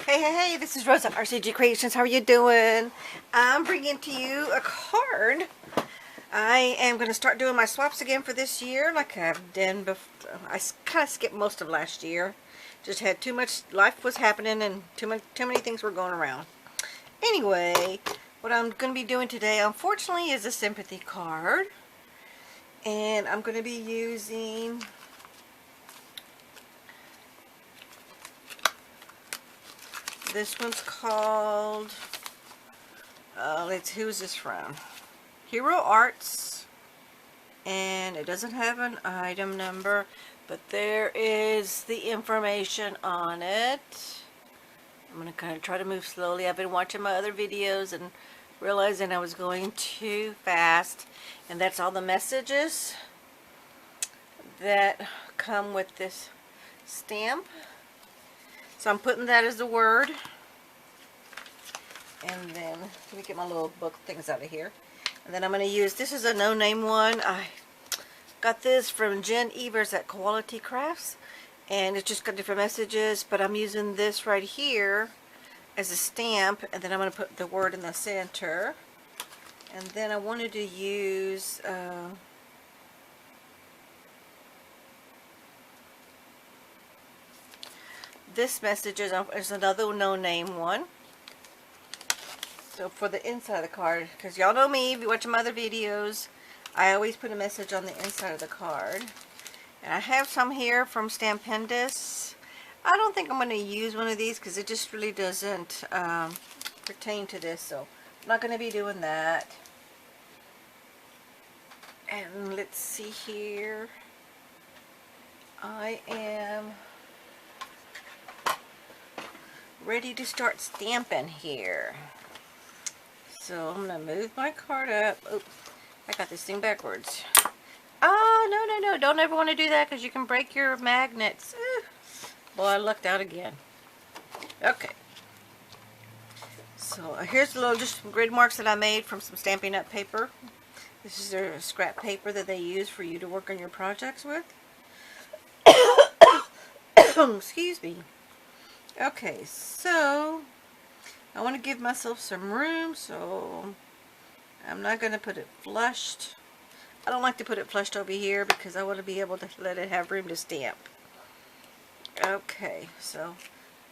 Hey, this is Rosa, RCG Kreations. How are you doing? I'm bringing to you a card. I am going to start doing my swaps again for this year like I've done before. I kind of skipped most of last year. Just had too much, life was happening and too many things were going around. Anyway, what I'm going to be doing today, unfortunately, is a sympathy card. And I'm going to be using this one's called, who's this from? Hero Arts, and it doesn't have an item number, but there is the information on it. I'm going to kind of try to move slowly. I've been watching my other videos and realizing I was going too fast, and that's all the messages that come with this stamp. So I'm putting that as a word. And then, let me get my little book things out of here. And then I'm going to use, this is a no-name one. I got this from Jen Evers at Koala T Crafts. And it's just got different messages. But I'm using this right here as a stamp. And then I'm going to put the word in the center. And then I wanted to use... this message is another no-name one. So for the inside of the card, because y'all know me, if you watch my other videos, I always put a message on the inside of the card. And I have some here from Stampendouse. I don't think I'm going to use one of these because it just really doesn't pertain to this. So I'm not going to be doing that. And let's see here. I am ready to start stamping here. So I'm going to move my card up. Oh, I got this thing backwards. Oh, no. Don't ever want to do that because you can break your magnets. Boy, I lucked out again. Okay. So here's just some grid marks that I made from some StampinUP paper. This is their scrap paper that they use for you to work on your projects with. Excuse me. Okay, so I want to give myself some room, so I'm not going to put it flushed. I don't like to put it flushed over here because I want to be able to let it have room to stamp. Okay, so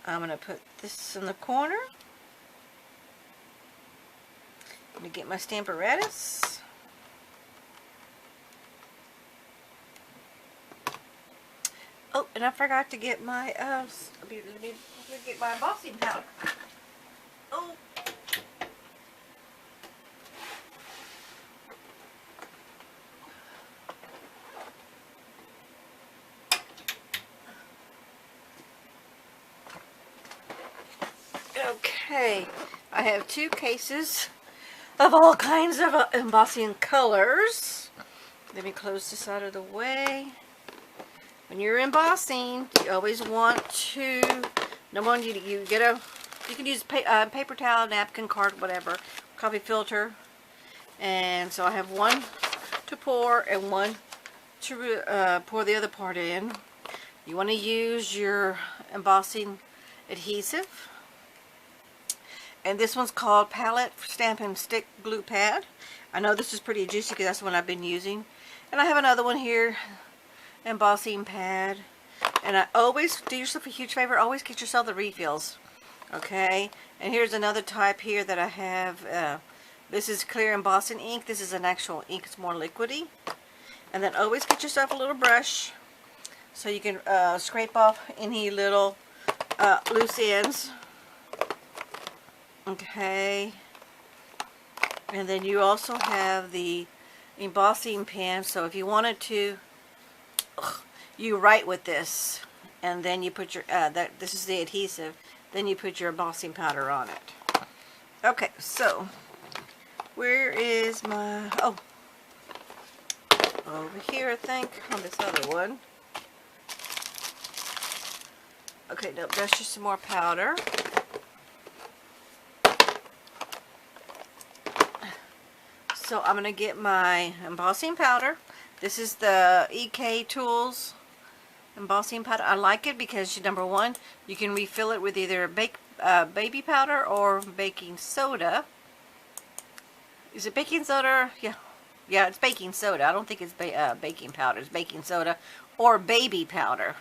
I'm going to put this in the corner. I'm going to get my Stampparatus. Oh, and I forgot to get my, let me get my embossing powder. Oh. Okay, I have 2 cases of all kinds of embossing colors. Let me close this out of the way. When you're embossing, you always want to, number one, you can use paper towel, napkin, card, whatever, coffee filter. And so I have one to pour and one to pour the other part in. You want to use your embossing adhesive. And this one's called Palette Stampin' Stick Glue Pad. I know this is pretty juicy because that's the one I've been using. And I have another one here, embossing pad. And I always do yourself a huge favor, always get yourself the refills. Okay, and here's another type here that I have. This is clear embossing ink. This is an actual ink, it's more liquidy. And then always get yourself a little brush so you can scrape off any little loose ends. Okay, and then you also have the embossing pen, so if you wanted to, you write with this, and then you put your, this is the adhesive, then you put your embossing powder on it. Okay, so, where is my, oh, over here I think, on this other one. Okay, nope, that's just some more powder. So I'm going to get my embossing powder. This is the EK Tools embossing powder. I like it because, number one, you can refill it with either baby powder or baking soda. Is it baking soda? Yeah. Yeah, it's baking soda. I don't think it's baking powder. It's baking soda or baby powder.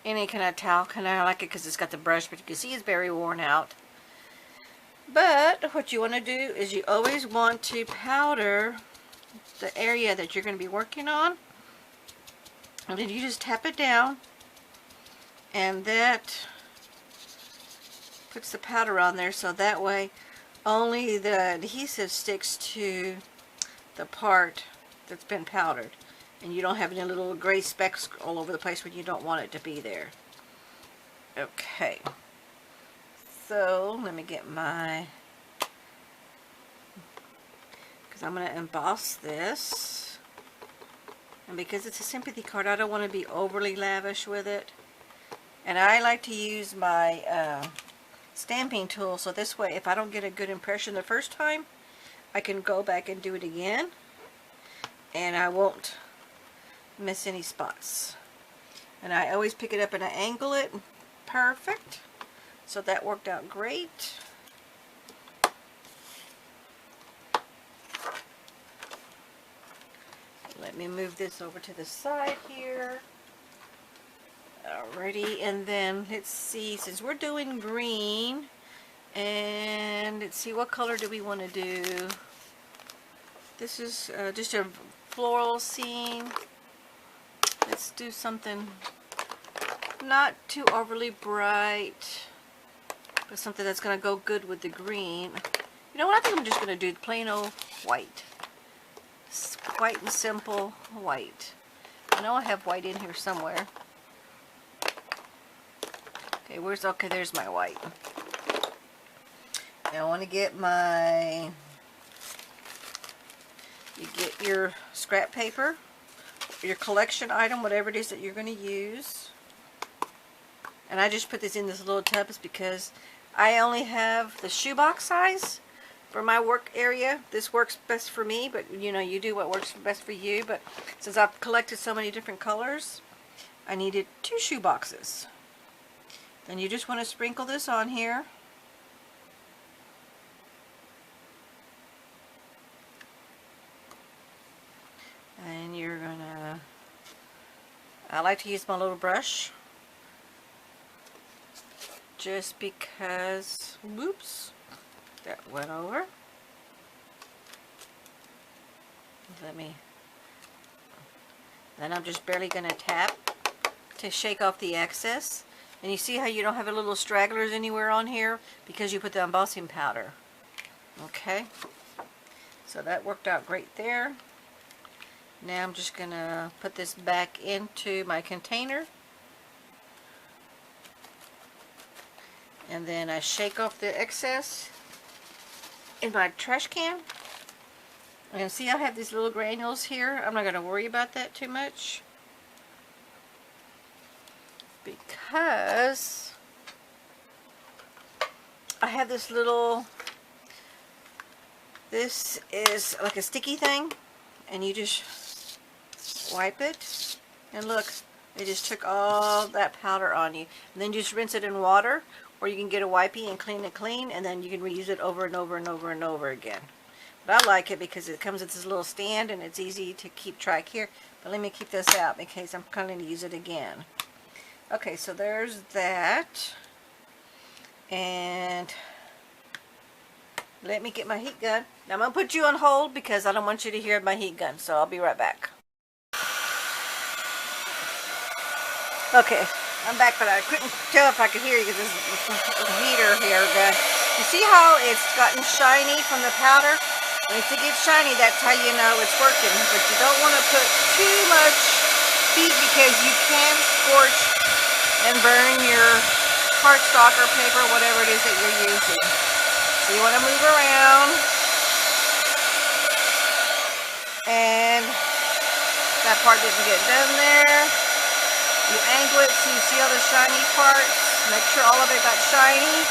Any kind of towel. Kind of like it because it's got the brush, but you can see it's very worn out. But what you want to do is you always want to powder the area that you're going to be working on. And then you just tap it down, and that puts the powder on there, so that way only the adhesive sticks to the part that's been powdered, and you don't have any little gray specks all over the place when you don't want it to be there. Okay, so let me get my, because I'm going to emboss this. And because it's a sympathy card, I don't want to be overly lavish with it. And I like to use my stamping tool, so this way if I don't get a good impression the first time, I can go back and do it again. And I won't miss any spots. And I always pick it up and I angle it. Perfect. So that worked out great. Let me move this over to the side here. Alrighty, and then let's see, since we're doing green, and let's see, what color do we want to do? This is just a floral scene. Let's do something not too overly bright, but something that's going to go good with the green. You know what, I think I'm just going to do plain old white. White and simple white. I know I have white in here somewhere. Okay, okay, there's my white. Now I want to get my, you get your scrap paper, your collection item, whatever it is that you're going to use. And I just put this in this little tub because I only have the shoebox size for my work area. This works best for me, but you know, you do what works best for you. But since I've collected so many different colors, I needed 2 shoe boxes. Then you just want to sprinkle this on here. And you're gonna, I like to use my little brush just because, whoops, that went over. Then I'm just barely going to tap to shake off the excess. And you see how you don't have a little stragglers anywhere on here because you put the embossing powder. Okay, so that worked out great there. Now I'm just going to put this back into my container. And then I shake off the excess in my trash can. And see, I have these little granules here. I'm not going to worry about that too much, because I have this little, this is like a sticky thing, and you just wipe it, and look, it just took all that powder on you. And then you just rinse it in water, or you can get a wipey and clean it clean, and then you can reuse it over and over and over and over again. But I like it because it comes with this little stand and it's easy to keep track here. But let me keep this out in case I'm going to use it again. Okay, so there's that. And let me get my heat gun. Now I'm going to put you on hold because I don't want you to hear my heat gun. So I'll be right back. Okay, I'm back, but I couldn't tell if I could hear you because there's a heater here. You see how it's gotten shiny from the powder? And if it gets shiny, that's how you know it's working. But you don't want to put too much heat because you can scorch and burn your cardstock or paper, whatever it is that you're using. So you want to move around. And that part didn't get done there. You angle it so you see all the shiny parts. Make sure all of it got shiny.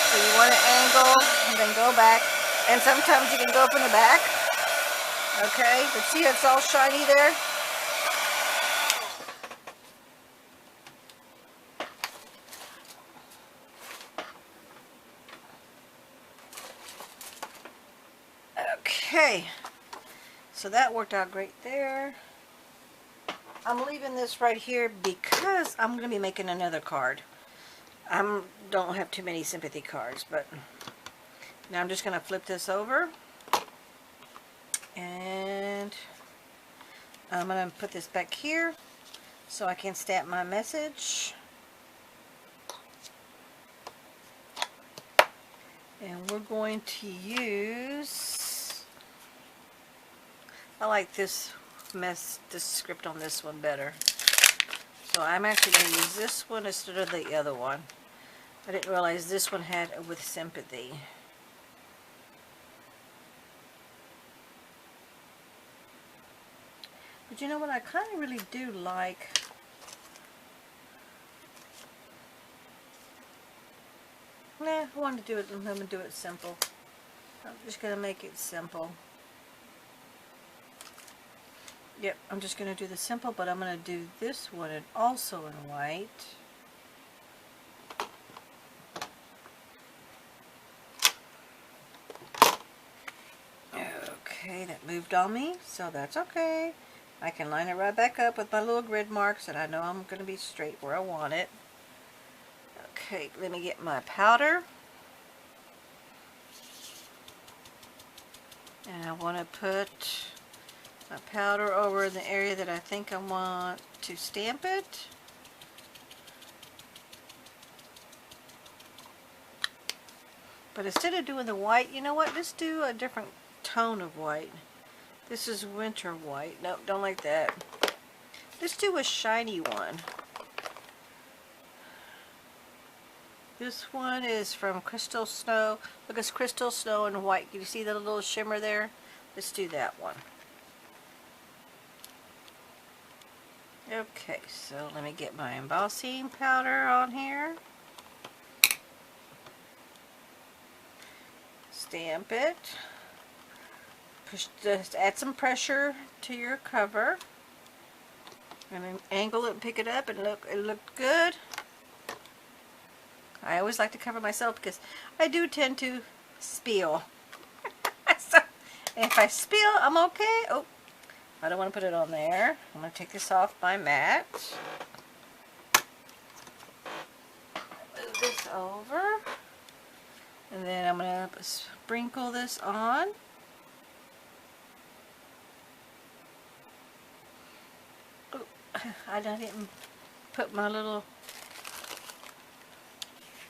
So you want to angle and then go back. And sometimes you can go from the back. Okay, but see it's all shiny there? Okay, so that worked out great there. I'm leaving this right here because I'm going to be making another card. I don't have too many sympathy cards, but now I'm just going to flip this over. And I'm going to put this back here so I can stamp my message. And we're going to use, I like this script on this one better. So I'm actually going to use this one instead of the other one. I didn't realize this one had with Sympathy. But you know what, I kind of really do like I want to do it, I'm going to do it simple. I'm just going to make it simple. Yep, I'm just going to do the simple, but I'm going to do this one and also in white. Okay, that moved on me, so that's okay. I can line it right back up with my little grid marks, and I know I'm going to be straight where I want it. Okay, let me get my powder. And I want to put my powder over in the area that I think I want to stamp it. But instead of doing the white, you know what? Let's do a different tone of white. This is winter white. Nope, don't like that. Let's do a shiny one. This one is from Crystal Snow. Look, it's Crystal Snow and white. Can you see the little shimmer there? Let's do that one. Okay, so let me get my embossing powder on here. Stamp it. Just add some pressure to your cover. And then angle it and pick it up, and look, it looked good. I always like to cover myself because I do tend to spill. So, if I spill, I'm okay. Oh, I don't want to put it on there. I'm going to take this off my mat. Move this over. And then I'm going to sprinkle this on. Oh, I didn't put my little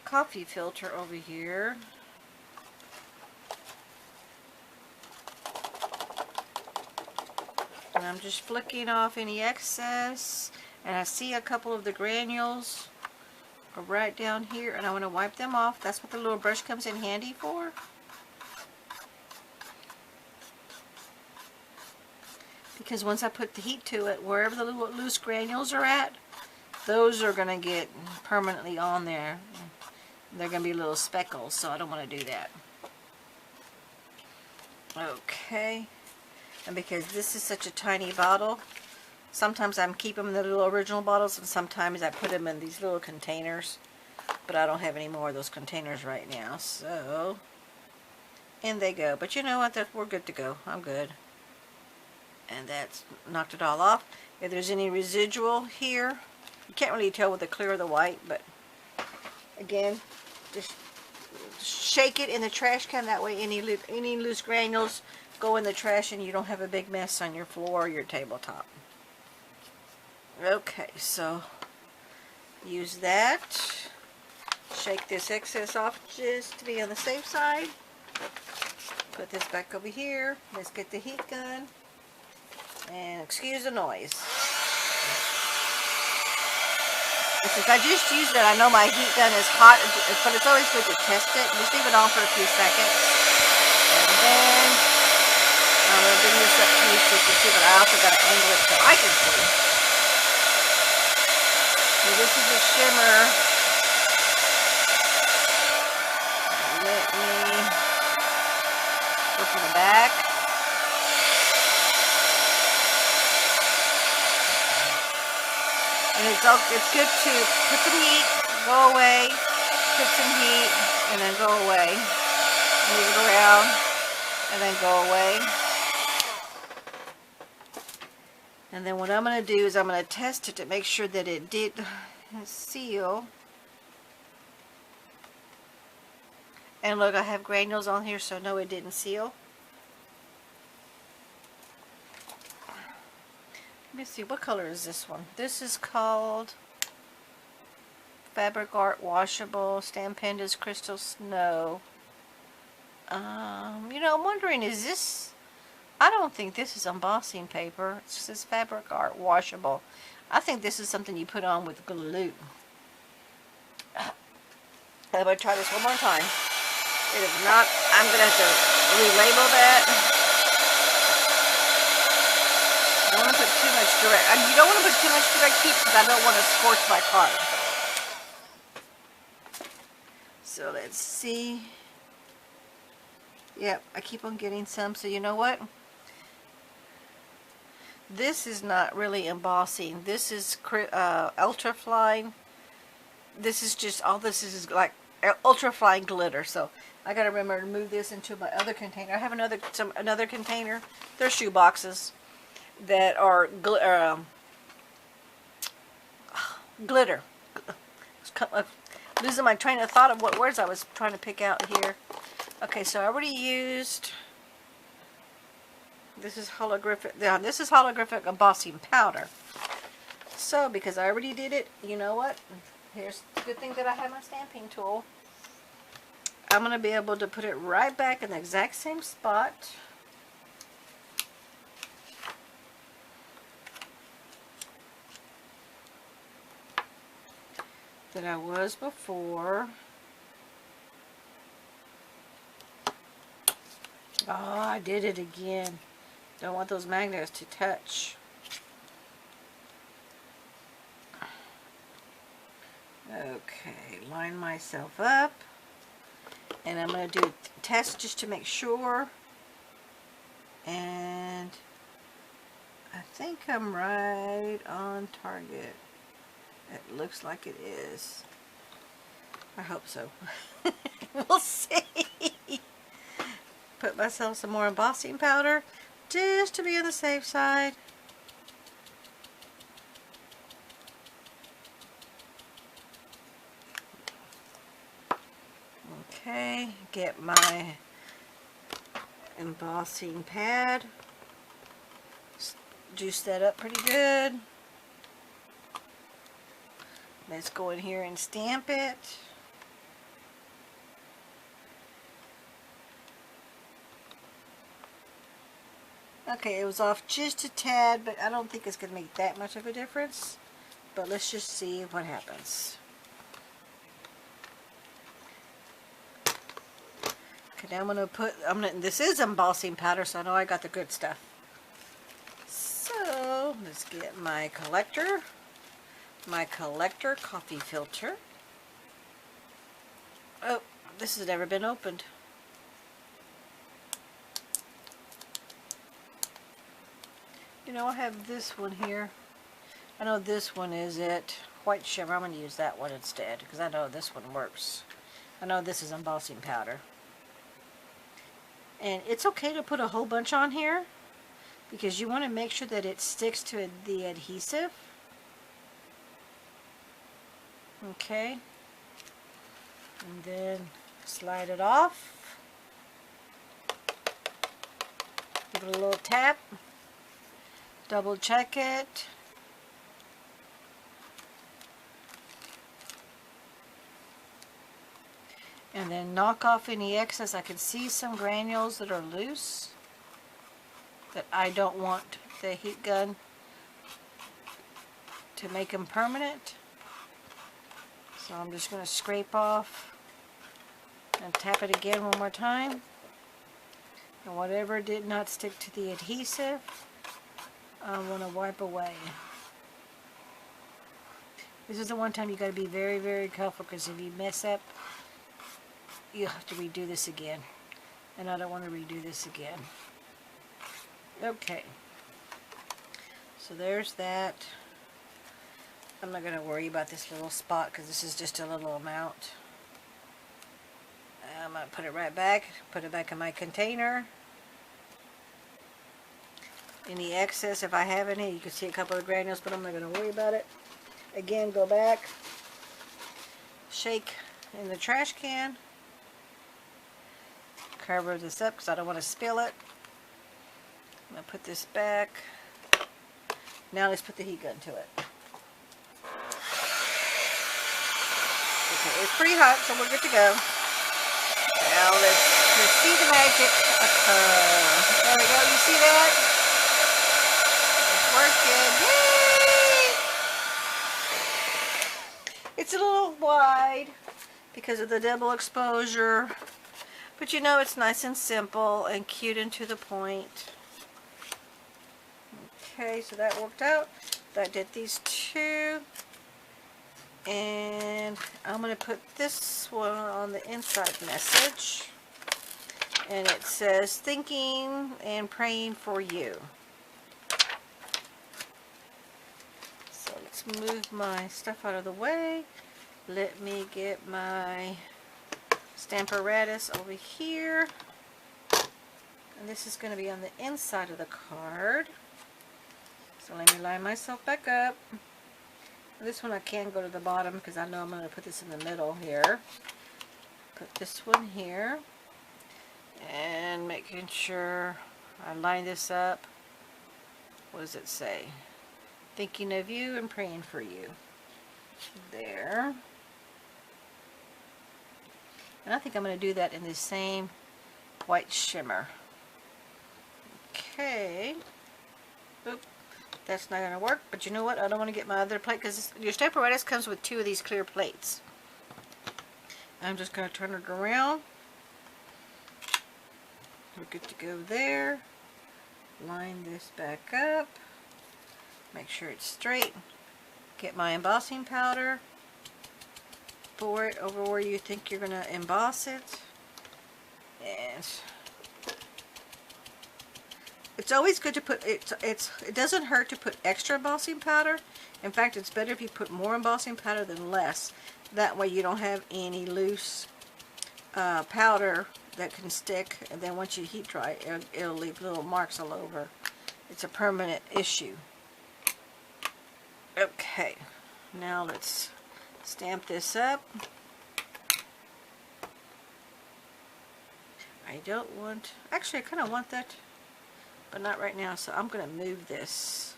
coffee filter over here. And I'm just flicking off any excess, and I see a couple of the granules are right down here, and I want to wipe them off. That's what the little brush comes in handy for. Because once I put the heat to it, wherever the little loose granules are at, those are going to get permanently on there. They're going to be little speckles, so I don't want to do that. Okay. And because this is such a tiny bottle, sometimes I'm keeping them in the little original bottles, and sometimes I put them in these little containers. But I don't have any more of those containers right now, so in they go. But you know what? We're good to go. I'm good. And that's knocked it all off. If there's any residual here, you can't really tell with the clear or the white, but again, just shake it in the trash can. That way any loose granules go in the trash and you don't have a big mess on your floor or your tabletop. Okay, so use that. Shake this excess off just to be on the safe side. Put this back over here. Let's get the heat gun. And excuse the noise. And since I just used it, I know my heat gun is hot, but it's always good to test it. Just leave it on for a few seconds. And then I'm going to bring this up to you so you can see, but I also got to angle it so I can see. So this is a shimmer. Let me go from the back. And it's good to put some heat, go away, put some heat, and then go away. Move it around. and then go away. And then what I'm going to do is I'm going to test it to make sure that it did seal. And look, I have granules on here, so no, it didn't seal. Let me see, what color is this one? This is called Fabric Art Washable Stampendouse Crystal Snow. You know, I'm wondering, is this... I don't think this is embossing paper. It says Fabric Art Washable. I think this is something you put on with glue. I'm going to try this one more time. And if not, I'm going to have to relabel that. I don't want to put too much direct... you don't want to put too much direct heat because I don't want to scorch my card. So let's see. Yep, I keep on getting some. So you know what? This is not really embossing. This is ultrafine. This is just, all this is like ultrafine glitter. So I gotta remember to move this into my other container. I have another container. They're shoe boxes that are glitter. Losing my train of thought of what words I was trying to pick out here. Okay, so I already used... This is holographic. Yeah, this is holographic embossing powder. So, because I already did it, you know what? Here's the good thing that I have my stamping tool. I'm going to be able to put it right back in the exact same spot. That I was before. Oh, I did it again. Don't want those magnets to touch. Okay, line myself up. And I'm going to do a test just to make sure. And I think I'm right on target. It looks like it is. I hope so. We'll see. Put myself some more embossing powder just to be on the safe side. Okay, get my embossing pad. Juice that up pretty good. Let's go in here and stamp it. Okay, it was off just a tad, but I don't think it's going to make that much of a difference. But let's just see what happens. Okay, now I'm going to put, this is embossing powder, so I know I got the good stuff. So, let's get my collector coffee filter. Oh, this has never been opened. You know, I have this one here. I know this one is it. White shimmer. I'm going to use that one instead because I know this one works. I know this is embossing powder. And it's okay to put a whole bunch on here because you want to make sure that it sticks to the adhesive. Okay. And then slide it off. Give it a little tap. Double check it. And then knock off any excess. I can see some granules that are loose that I don't want the heat gun to make them permanent. So I'm just going to scrape off and tap it again one more time. And whatever did not stick to the adhesive, I want to wipe away. This is the one time you got to be very, very careful because if you mess up, you have to redo this again. And I don't want to redo this again. Okay. So there's that. I'm not going to worry about this little spot because this is just a little amount. I'm going to put it right back. Put it back in my container. any excess if I have any. You can see a couple of granules, but I'm not going to worry about it. Again, go back, shake in the trash can, cover this up because I don't want to spill it. I'm going to put this back. Now let's put the heat gun to it. Okay, it's pretty hot, so we're good to go. Now let's see the magic occur. There we go, you see that? It's working, yay! It's a little wide because of the double exposure, but you know it's nice and simple and cute and to the point. Okay, so that worked out. I did these two. And I'm going to put this one on the inside message. And it says, thinking and praying for you. So let's move my stuff out of the way. Let me get my Stampendouse over here. And this is going to be on the inside of the card. So let me line myself back up. This one I can go to the bottom because I know I'm going to put this in the middle here. Put this one here. And making sure I line this up. What does it say? Thinking of you and praying for you. There. And I think I'm going to do that in the same white shimmer. Okay. Oop. That's not going to work, but you know what? I don't want to get my other plate because your Stampendouse comes with 2 of these clear plates. I'm just going to turn it around. We're good to go there. Line this back up. Make sure it's straight. Get my embossing powder. Pour it over where you think you're going to emboss it. And it's always good to put, it doesn't hurt to put extra embossing powder. In fact, it's better if you put more embossing powder than less. That way you don't have any loose powder that can stick, and then once you heat dry it'll leave little marks all over. It's a permanent issue. Okay, now let's stamp this up. I don't want, actually I kind of want that, but not right now, so I'm going to move this.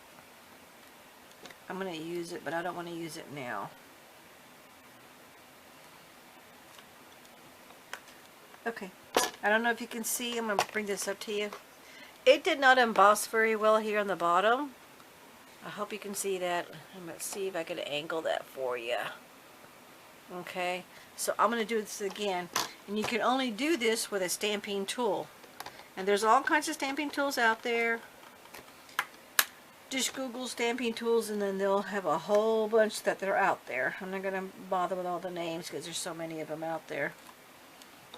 I'm going to use it, but I don't want to use it now. Okay, I don't know if you can see, I'm going to bring this up to you. It did not emboss very well here on the bottom. I hope you can see that. I'm going to see if I can angle that for you. Okay, so I'm going to do this again, and you can only do this with a stamping tool. And there's all kinds of stamping tools out there. Just Google stamping tools and then they'll have a whole bunch that they're out there. I'm not going to bother with all the names because there's so many of them out there.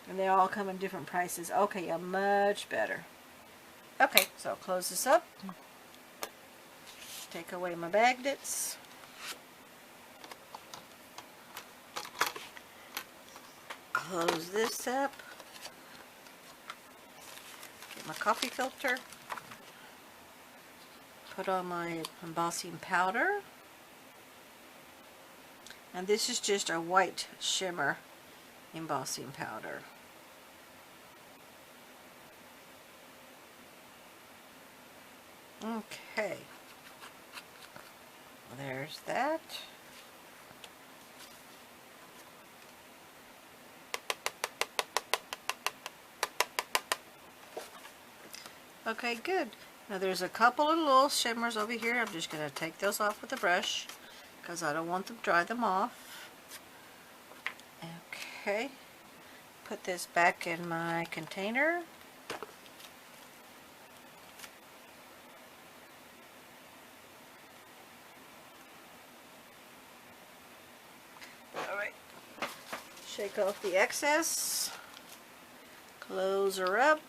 And they all come in different prices. Okay, yeah, much better. Okay, so I'll close this up. Take away my magnets. Close this up. Get my coffee filter. Put on my embossing powder. And this is just a white shimmer embossing powder. Okay. There's that. Okay, good. Now there's a couple of little shimmers over here. I'm just going to take those off with a brush because I don't want to dry them off. Okay. Put this back in my container. Alright. Shake off the excess. Close her up.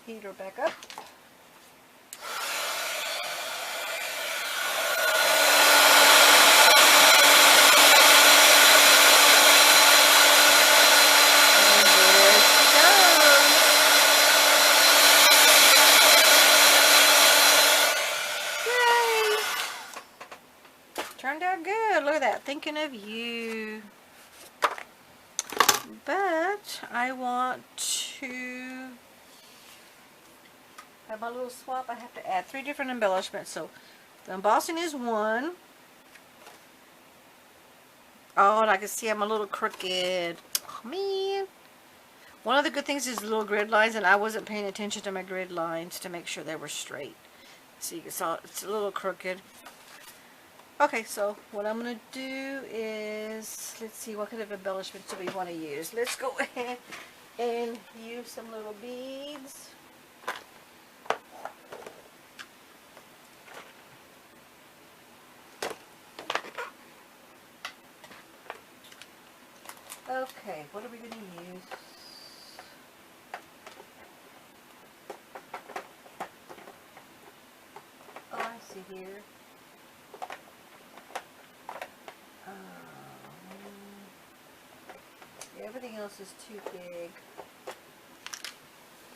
Heat her back up. And there she goes. But I want to have my little swap. I have to add 3 different embellishments. So the embossing is 1. Oh, and I can see I'm a little crooked. Oh, man. One of the good things is the little grid lines, and I wasn't paying attention to my grid lines to make sure they were straight. So you can see it's a little crooked. Okay, so what I'm going to do is, let's see, what kind of embellishments do we want to use? Let's go ahead and use some little beads. Okay, what are we going to use? Oh, I see here. Everything else is too big.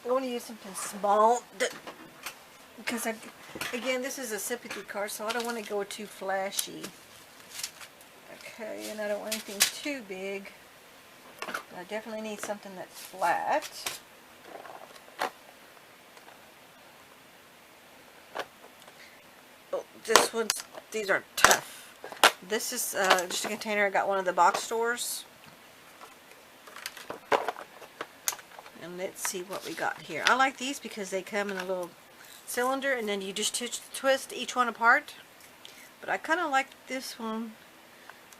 I want to use something small because, again, this is a Sympathy card, so I don't want to go too flashy. Okay, and I don't want anything too big. I definitely need something that's flat. Oh, these are tough. This is just a container I got one of the box stores. And let's see what we got here. I like these because they come in a little cylinder and then you just twist each one apart. But I kind of like this one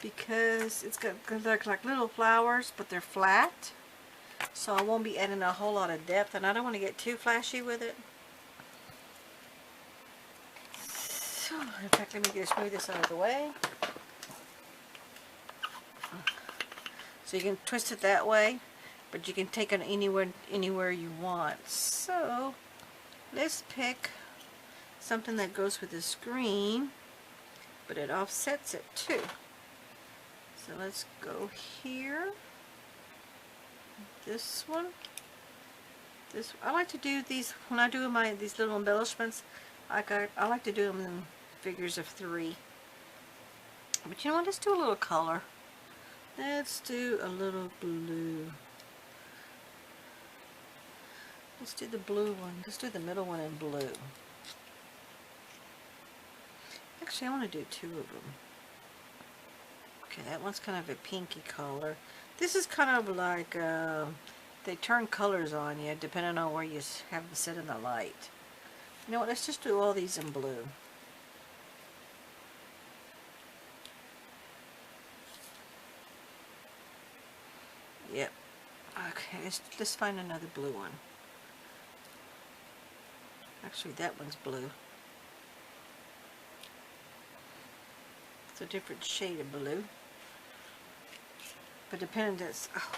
because it's got like little flowers, but they're flat. So I won't be adding a whole lot of depth, and I don't want to get too flashy with it. So, in fact, let me just move this out of the way. So you can twist it that way, but you can take it anywhere you want. So let's pick something that goes with this green, but it offsets it too. So let's go here. This one. I like to do these when I do these little embellishments. I like to do them in figures of 3. But you know what? Let's do a little color. Let's do a little blue. Let's do the blue one. Let's do the middle one in blue. Actually, I want to do 2 of them. Okay, that one's kind of a pinky color. This is kind of like, they turn colors on you depending on where you have them set in the light. You know what, let's just do all these in blue. Yep. Okay, let's find another blue one. Actually, that one's blue. It's a different shade of blue. But depending,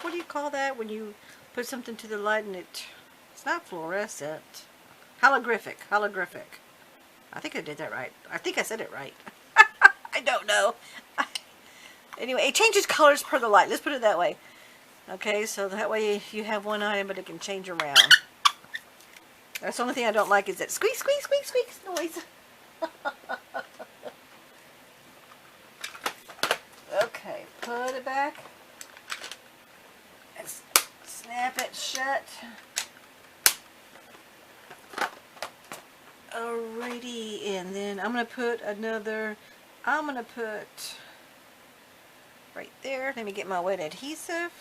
what do you call that when you put something to the light and it's not fluorescent. Holographic. I think I did that right. I think I said it right. I don't know. Anyway, it changes colors per the light. Let's put it that way. Okay, so that way you have one item, but it can change around. That's the only thing I don't like is that squeak, squeak, squeak, squeak noise. Okay, put it back. And snap it shut. Alrighty, and then I'm going to put right there. Let me get my wet adhesive.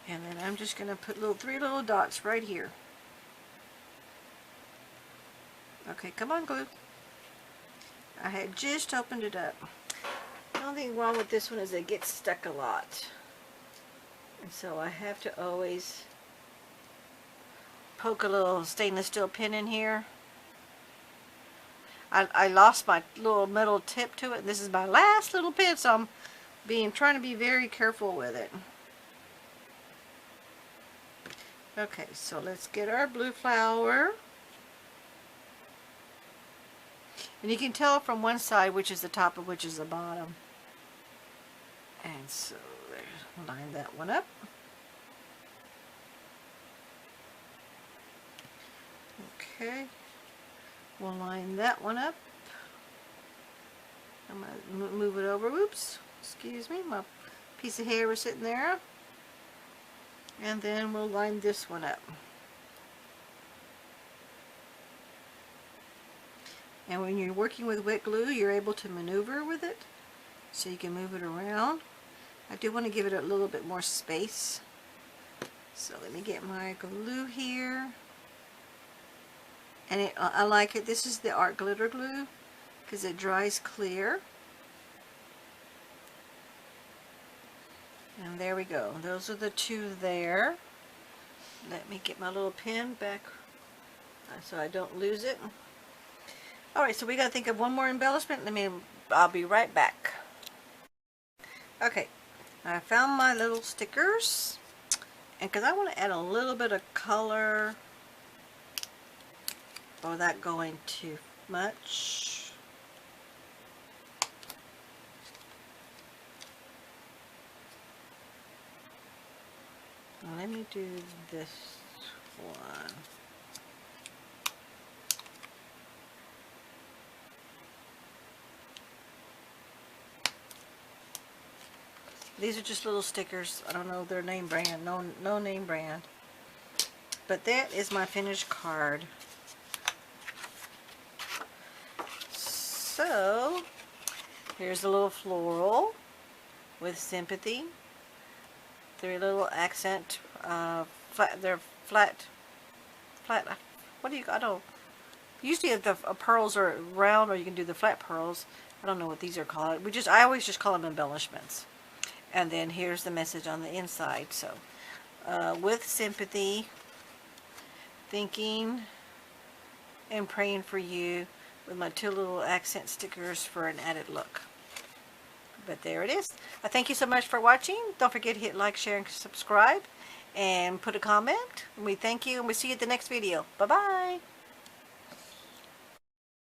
And then I'm just going to put 3 little dots right here. Okay, come on, glue. I had just opened it up. The only thing wrong with this one is it gets stuck a lot. And so I have to always poke a little stainless steel pin in here. I lost my little metal tip to it. This is my last little pin, so I'm trying to be very careful with it. Okay, so let's get our blue flower. And you can tell from one side which is the top and which is the bottom. And so there's, line that one up. Okay, we'll line that one up. I'm going to move it over. Whoops. Excuse me, my piece of hair was sitting there. And then we'll line this one up. And when you're working with wet glue, you're able to maneuver with it. So you can move it around. I do want to give it a little bit more space. So let me get my glue here. And I like it. This is the art glitter glue because it dries clear. And there we go. Those are the two there. Let me get my little pen back so I don't lose it. Alright, so we got to think of one more embellishment. I'll be right back. Okay, I found my little stickers. And because I want to add a little bit of color without going too much. Let me do this one. These are just little stickers. I don't know their name brand. No name brand. But that is my finished card. So, here's a little floral with Sympathy. They're little accent, they're flat, what do you, I don't, usually if the pearls are round, or you can do the flat pearls. I don't know what these are called. I always just call them embellishments. And then here's the message on the inside. So, with Sympathy, thinking and praying for you, with my two little accent stickers for an added look. But there it is. I thank you so much for watching. Don't forget to hit like, share, and subscribe. And put a comment. We thank you, and we'll see you at the next video. Bye-bye.